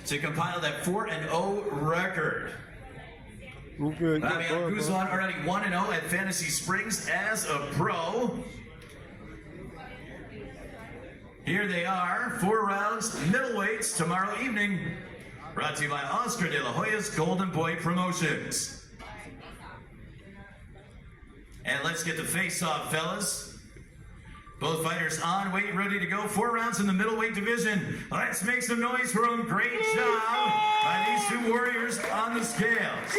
to compile that 4-0 record. Guzman already 1-0 at Fantasy Springs as a pro. Here they are, 4 rounds, middleweights tomorrow evening. Brought to you by Oscar de la Hoya's Golden Boy Promotions. And let's get the face-off, fellas. Both fighters on weight, ready to go. 4 rounds in the middleweight division. Let's make some noise for them. Great job by these two warriors on the scales.